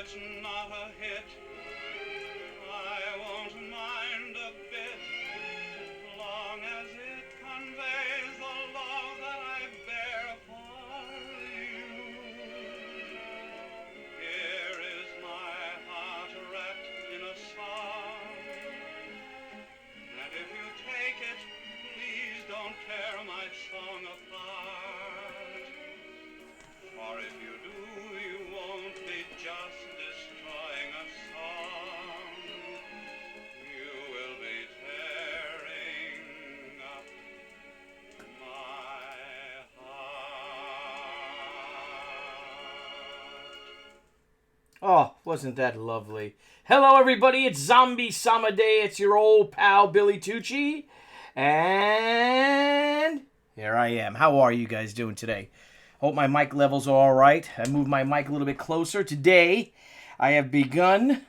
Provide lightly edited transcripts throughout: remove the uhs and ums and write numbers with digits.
it's not a hit, I won't mind a bit, long as it conveys the love that I bear for you. Here is my heart wrapped in a song, and if you take it, please don't tear my song apart. For if you do, you won't be just destroying a song. You will be tearing up my heart. Oh, wasn't that lovely? Hello, everybody. It's Zombie Summer Day. It's your old pal, Billy Tucci. And here I am. How are you guys doing today? Hope my mic levels are all right. I moved my mic a little bit closer. Today, I have begun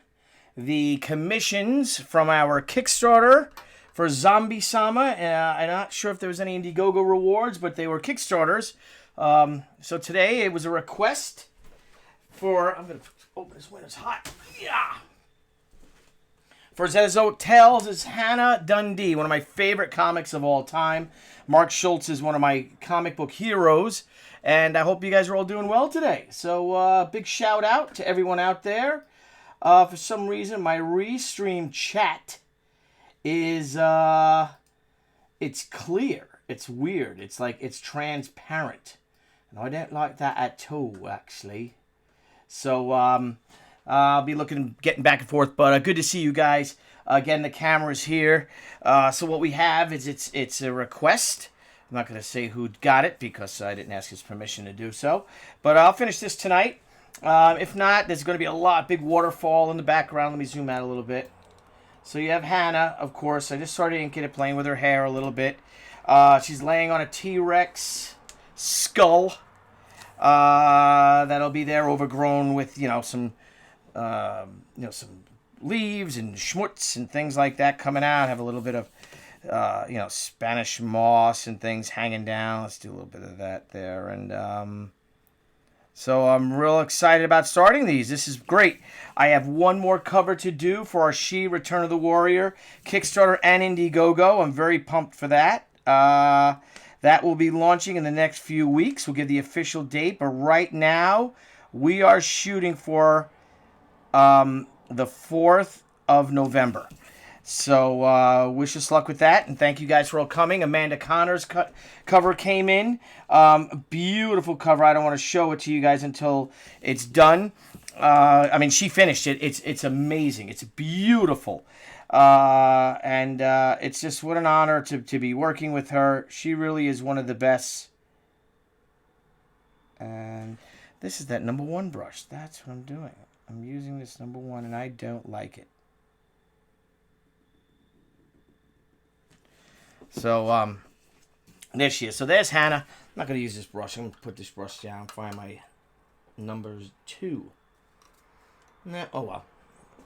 the commissions from our Kickstarter for Zombie Sama. I'm not sure if there was any Indiegogo rewards, but they were Kickstarters. So today, it was a request for... I'm going to open this window. It's hot. Yeah. For Xenozoic Tales is Hannah Dundee, one of my favorite comics of all time. Mark Schultz is one of my comic book heroes. And I hope you guys are all doing well today. So big shout out to everyone out there. For some reason, my Restream chat is, it's clear. It's weird. It's like it's transparent. And I don't like that at all, actually. So I'll be getting back and forth. But good to see you guys. Again, the camera's here. So what we have is it's a request. I'm not going to say who got it because I didn't ask his permission to do so. But I'll finish this tonight. If not, there's going to be a big waterfall in the background. Let me zoom out a little bit. So you have Hannah, of course. I just started inking it, playing with her hair a little bit. She's laying on a T-Rex skull. That'll be there overgrown with, some leaves and schmutz and things like that coming out. Have a little bit of Spanish moss and things hanging down. Let's do a little bit of that there. And so I'm real excited about starting these. This is great. I have one more cover to do for our She Return of the Warrior Kickstarter and Indiegogo. I'm very pumped for that. That will be launching in the next few weeks. We'll give the official date. But right now, we are shooting for the 4th of November. So wish us luck with that, and thank you guys for all coming. Amanda Connor's cover came in. Beautiful cover. I don't want to show it to you guys until it's done. She finished it. It's amazing. It's beautiful. And it's just what an honor to be working with her. She really is one of the best. And this is that number 1 brush. That's what I'm doing. I'm using this number 1, and I don't like it. So, there she is. So there's Hannah. I'm not going to use this brush. I'm going to put this brush down, find my numbers 2. Oh, well.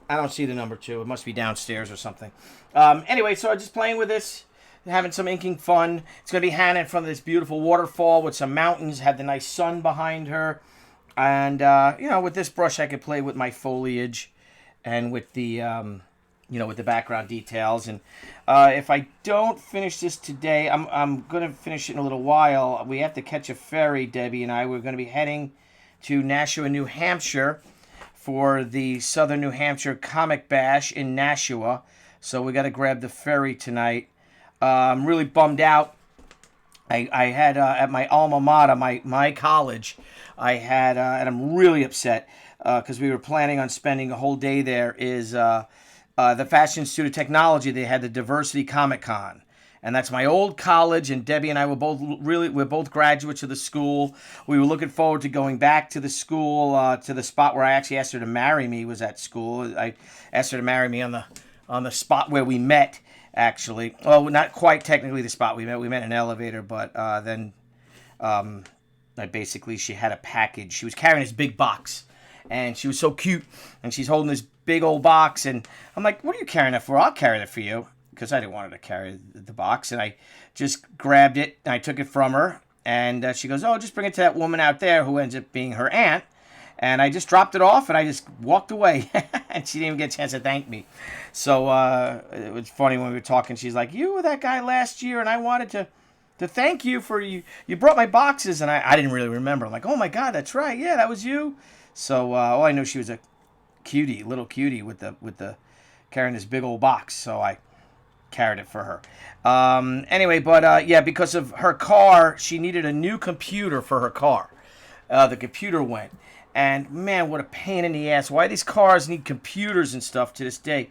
I don't see the number 2. It must be downstairs or something. Anyway, so I'm just playing with this, having some inking fun. It's going to be Hannah in front of this beautiful waterfall with some mountains, had the nice sun behind her. And, with this brush, I could play with my foliage and with the... with the background details. And if I don't finish this today, I'm going to finish it in a little while. We have to catch a ferry, Debbie and I. We're going to be heading to Nashua, New Hampshire for the Southern New Hampshire Comic Bash in Nashua. So we got to grab the ferry tonight. I'm really bummed out. I had at my alma mater, my college, I had, and I'm really upset because we were planning on spending a whole day there, is... the Fashion Institute of Technology. They had the Diversity Comic Con, and that's my old college. And Debbie and I we're both graduates of the school. We were looking forward to going back to the school, to the spot where I actually asked her to marry me. Was at school. I asked her to marry me on the spot where we met. Actually, well, not quite technically the spot we met. We met in an elevator, but then she had a package. She was carrying this big box. And she was so cute, and she's holding this big old box, and I'm like, what are you carrying that for? I'll carry that for you, because I didn't want her to carry the box, and I just grabbed it, and I took it from her, and she goes, oh, just bring it to that woman out there, who ends up being her aunt, And I just dropped it off, and I just walked away. And she didn't even get a chance to thank me. So it was funny when we were talking. She's like, you were that guy last year, and I wanted to thank you for you. You brought my boxes, and I didn't really remember. I'm like, oh, my God, that's right. Yeah, that was you. So all I know, she was a cutie, little cutie with the carrying this big old box. So I carried it for her. Anyway, but yeah, because of her car, she needed a new computer for her car. The computer went. And man, what a pain in the ass. Why these cars need computers and stuff to this day.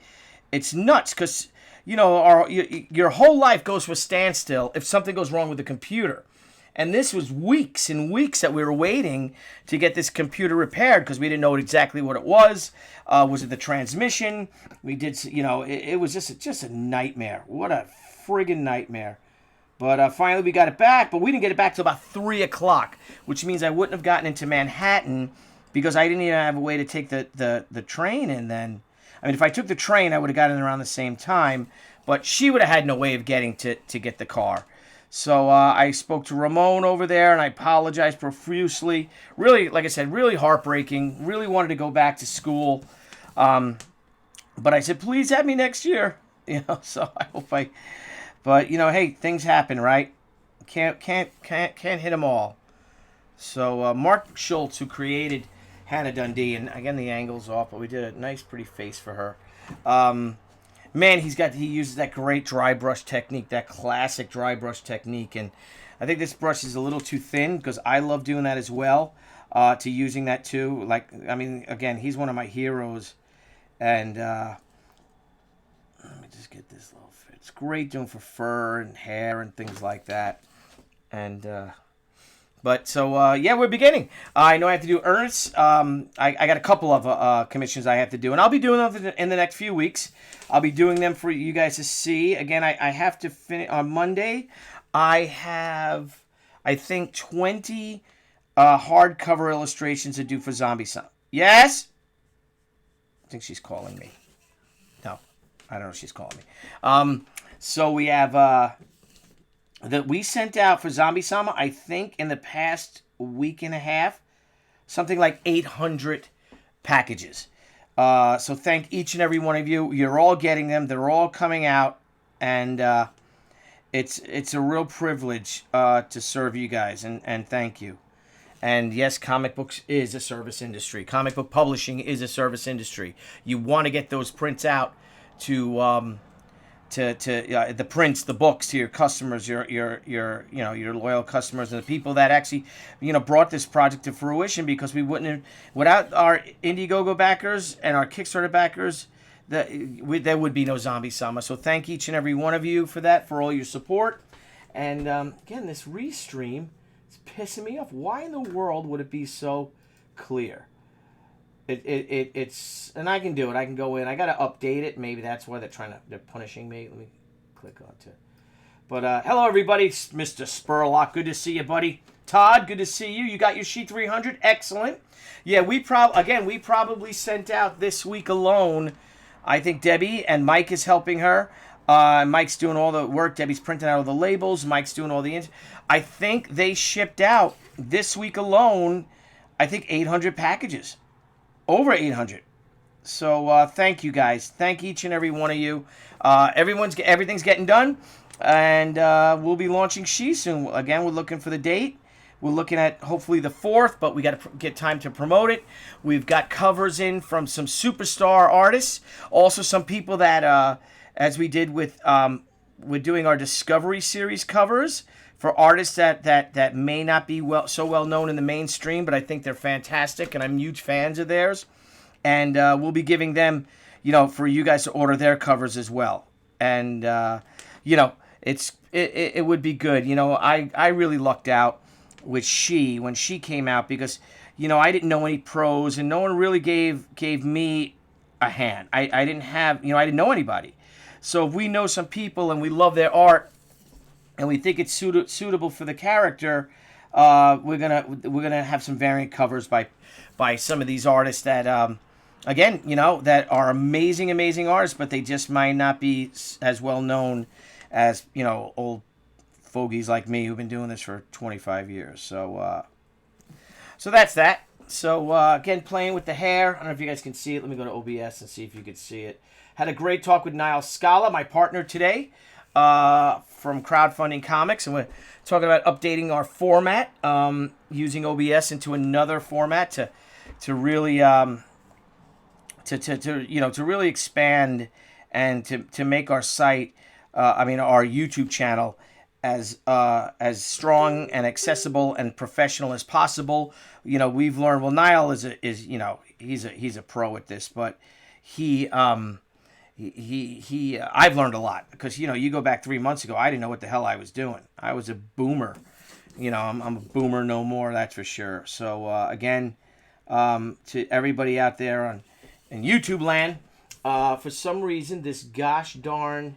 It's nuts because, you know, your whole life goes to a standstill if something goes wrong with the computer. And this was weeks and weeks that we were waiting to get this computer repaired because we didn't know exactly what it was. Was it the transmission? We did, you know, it was just a nightmare. What a friggin' nightmare. But finally we got it back, but we didn't get it back till about 3 o'clock, which means I wouldn't have gotten into Manhattan because I didn't even have a way to take the train. And then, I mean, if I took the train, I would have gotten around the same time, but she would have had no way of getting to get the car. So I spoke to Ramon over there, and I apologized profusely. Really, like I said, really heartbreaking. Really wanted to go back to school. But I said, please have me next year. You know, so I hope I... But, you know, hey, things happen, right? Can't hit them all. So Mark Schultz, who created Hannah Dundee, and again the angle's off, but we did a nice, pretty face for her. Man, he uses that great dry brush technique, that classic dry brush technique, and I think this brush is a little too thin because I love doing that as well. To using that too, like, I mean, again, he's one of my heroes, and let me just get this little fit. It's great doing for fur and hair and things like that, and. But so, yeah, we're beginning. I know I have to do Ernest. I got a couple of commissions I have to do, and I'll be doing them in the next few weeks. I'll be doing them for you guys to see. Again, I have to finish on Monday. I have, I think, 20 hardcover illustrations to do for Zombie Summer. Yes? I think she's calling me. No, I don't know if she's calling me. So we have... that we sent out for Zombie Sama, I think, in the past week and a half, something like 800 packages. So thank each and every one of you. You're all getting them. They're all coming out. And it's a real privilege to serve you guys. And thank you. And yes, comic books is a service industry. Comic book publishing is a service industry. You want to get those prints out to the prints, the books to your customers, your loyal customers, and the people that actually, brought this project to fruition, because we wouldn't have, without our Indiegogo backers and our Kickstarter backers, there would be no Zombie Summer. So thank each and every one of you for that, for all your support. And again, this restream is pissing me off. Why in the world would it be so clear? It's, and I can do it. I can go in. I got to update it. Maybe that's why they're punishing me. Let me click on to. But hello everybody, it's Mr. Spurlock. Good to see you, buddy. Todd, good to see you. You got your sheet 300. Excellent. Yeah, we probably sent out this week alone. I think Debbie and Mike is helping her. Mike's doing all the work. Debbie's printing out all the labels. Mike's doing all the. I think they shipped out this week alone, I think 800 packages. Over 800. So thank you guys. Thank each and every one of you. Everything's getting done, and we'll be launching She soon. Again, we're looking for the date. We're looking at hopefully the 4th, but we got to get time to promote it. We've got covers in from some superstar artists, also some people that, as we did with, we're doing our Discovery Series covers for artists that may not be so well known in the mainstream, but I think they're fantastic, and I'm huge fans of theirs. And we'll be giving them, for you guys to order their covers as well. And it would be good. I really lucked out with when she came out, because I didn't know any pros, and no one really gave me a hand. I didn't have I didn't know anybody. So if we know some people and we love their art, and we think it's suitable for the character, we're gonna have some variant covers by some of these artists that, again, that are amazing artists, but they just might not be as well known as old fogies like me who've been doing this for 25 years. So that's that. So, again, playing with the hair. I don't know if you guys can see it. Let me go to OBS and see if you can see it. Had a great talk with Niall Scala, my partner today, from Crowdfunding Comics. And we're talking about updating our format, using OBS into another format to really to really expand and to make our site, our YouTube channel as strong and accessible and professional as possible. We've learned. Well, Niall is he's a pro at this, but he I've learned a lot because you go back 3 months ago, I didn't know what the hell I was doing. I was a boomer. I'm a boomer no more, that's for sure. So again, to everybody out there in YouTube land, for some reason this gosh darn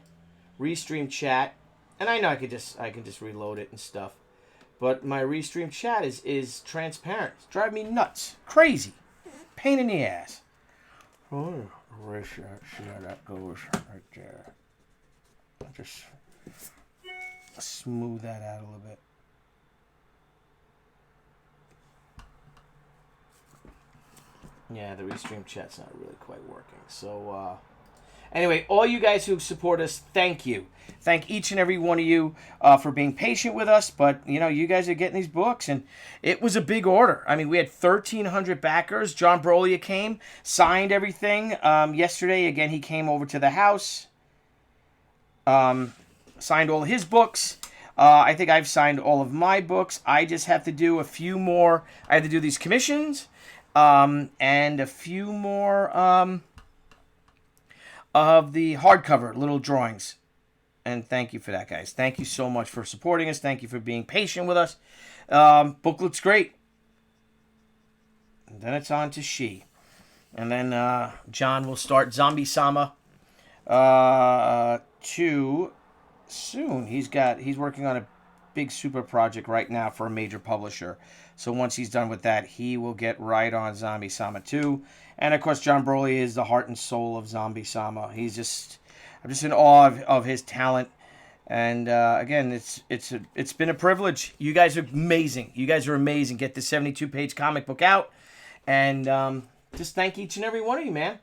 Restream chat, and I know I can just reload it and stuff, but my Restream chat is transparent. It's driving me nuts, crazy, pain in the ass. Oh, where's that? See how that goes right there. I'll just smooth that out a little bit. Yeah, the Restream chat's not really quite working. So, anyway, all you guys who support us, thank you. Thank each and every one of you for being patient with us. But, you guys are getting these books, and it was a big order. I mean, we had 1,300 backers. John Brolia came, signed everything. Yesterday, again, he came over to the house, signed all his books. I think I've signed all of my books. I just have to do a few more. I have to do these commissions. And a few more of the hardcover little drawings. And thank you for that, guys. Thank you so much for supporting us. Thank you for being patient with us. Book looks great. And then it's on to She. And then John will start Zombie Sama 2 soon. He's working on a big super project right now for a major publisher. So once he's done with that, he will get right on Zombie Sama 2. And of course, John Broly is the heart and soul of Zombie Sama. I'm just in awe of his talent. And again, it's been a privilege. You guys are amazing. You guys are amazing. Get the 72-page comic book out, and just thank each and every one of you, man.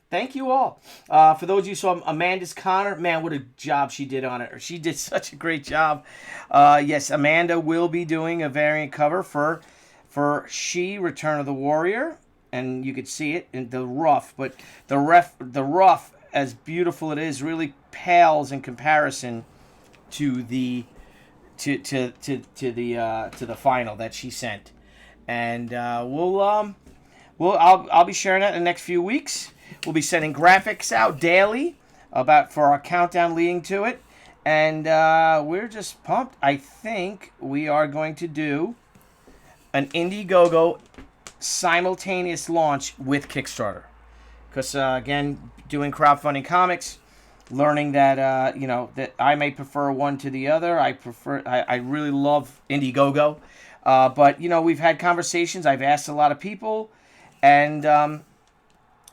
Thank you all. For those of you who saw Amanda's Connor, man, what a job she did on it. She did such a great job. Yes, Amanda will be doing a variant cover for She, Return of the Warrior. And you could see it in the rough. But the rough, as beautiful it is, really pales in comparison to the final that she sent. And I'll be sharing that in the next few weeks. We'll be sending graphics out daily for our countdown leading to it. And we're just pumped. I think we are going to do an Indiegogo simultaneous launch with Kickstarter. Because, again, doing crowdfunding comics, learning that, that I may prefer one to the other. I really love Indiegogo. But, we've had conversations. I've asked a lot of people. And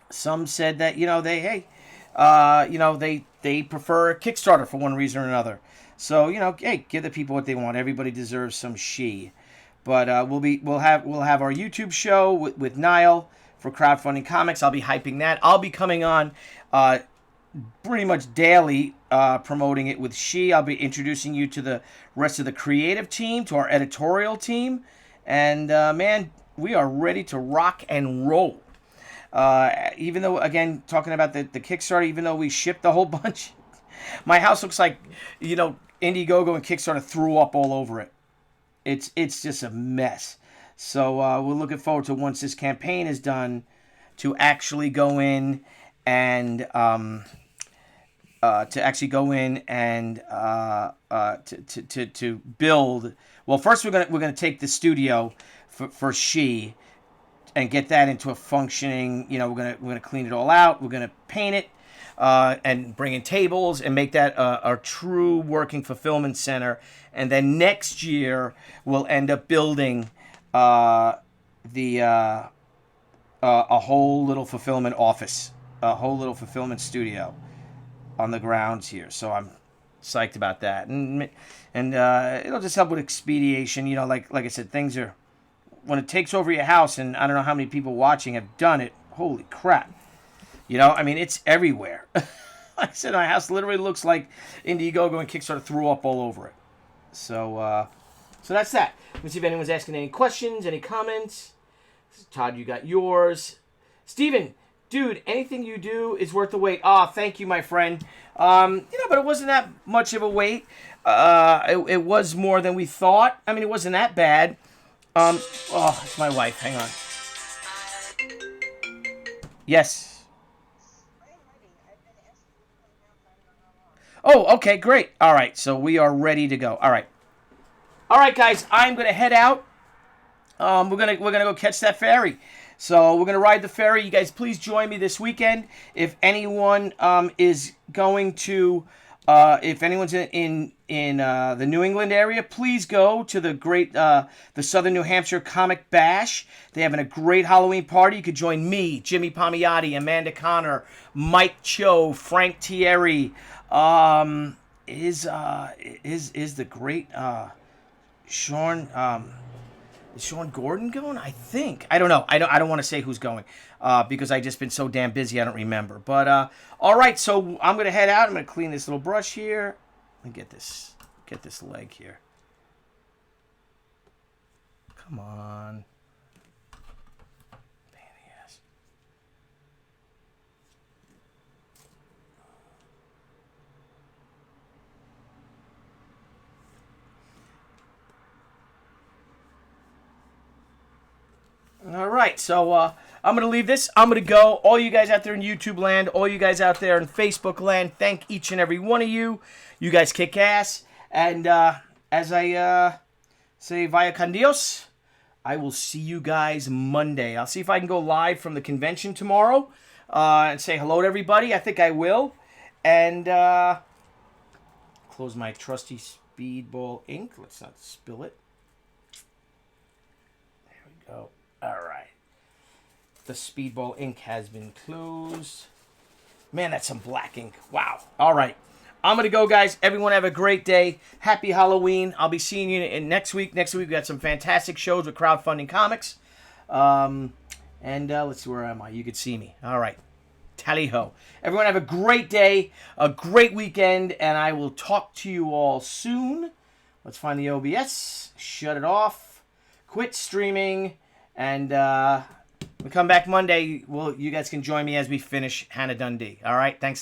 some said that they prefer Kickstarter for one reason or another. So hey, give the people what they want. Everybody deserves some She. But we'll have our YouTube show with Niall for Crowdfunding Comics. I'll be hyping that. I'll be coming on pretty much daily, promoting it with She. I'll be introducing you to the rest of the creative team, to our editorial team, and man, we are ready to rock and roll. Even though, again, talking about the Kickstarter, even though we shipped a whole bunch, my house looks like, Indiegogo and Kickstarter threw up all over it. It's just a mess. So we're looking forward to, once this campaign is done, to actually go in and to build. Well, first we're gonna take the studio for She, and get that into a functioning, we're gonna clean it all out. We're gonna paint it, and bring in tables and make that a true working fulfillment center. And then next year we'll end up building a whole little fulfillment office, a whole little fulfillment studio on the grounds here. So I'm psyched about that, and it'll just help with expediation. Like I said, things are when it takes over your house, and I don't know how many people watching have done it. Holy crap! You know, I mean, it's everywhere. Like I said, my house literally looks like Indiegogo and Kickstarter threw up all over it. So, so that's that. Let me see if anyone's asking any questions, any comments. Todd, you got yours. Steven, dude, anything you do is worth the wait. Ah, thank you, my friend. But it wasn't that much of a wait. It was more than we thought. I mean, it wasn't that bad. It's my wife. Hang on. Yes. Oh, okay, great. All right, so we are ready to go. All right, guys, I'm gonna head out. We're gonna go catch that ferry. So we're gonna ride the ferry. You guys, please join me this weekend. If anyone is going to, if anyone's in the New England area, please go to the Southern New Hampshire Comic Bash. They're having a great Halloween party. You could join me, Jimmy Palmiotti, Amanda Connor, Mike Cho, Frank Thierry. Is the great Sean is Sean Gordon going? I think. I don't know. I don't want to say who's going because I just been so damn busy I don't remember. But all right, so I'm gonna head out. I'm gonna clean this little brush here. Let me get this leg here. Come on. Pain in the ass. All right, so I'm going to leave this. I'm going to go. All you guys out there in YouTube land, all you guys out there in Facebook land, thank each and every one of you. You guys kick ass. And as I say, vaya con Dios, I will see you guys Monday. I'll see if I can go live from the convention tomorrow and say hello to everybody. I think I will. And close my trusty Speedball ink. Let's not spill it. There we go. All right. The Speedball ink has been closed. Man, that's some black ink. Wow. All right. I'm going to go, guys. Everyone have a great day. Happy Halloween. I'll be seeing you next week. Next week, we got some fantastic shows with crowdfunding comics. Let's see, where am I? You could see me. All right. Tally-ho. Everyone have a great day, a great weekend, and I will talk to you all soon. Let's find the OBS. Shut it off. Quit streaming. And we come back Monday. Well, you guys can join me as we finish Hannah Dundee. All right? Thanks.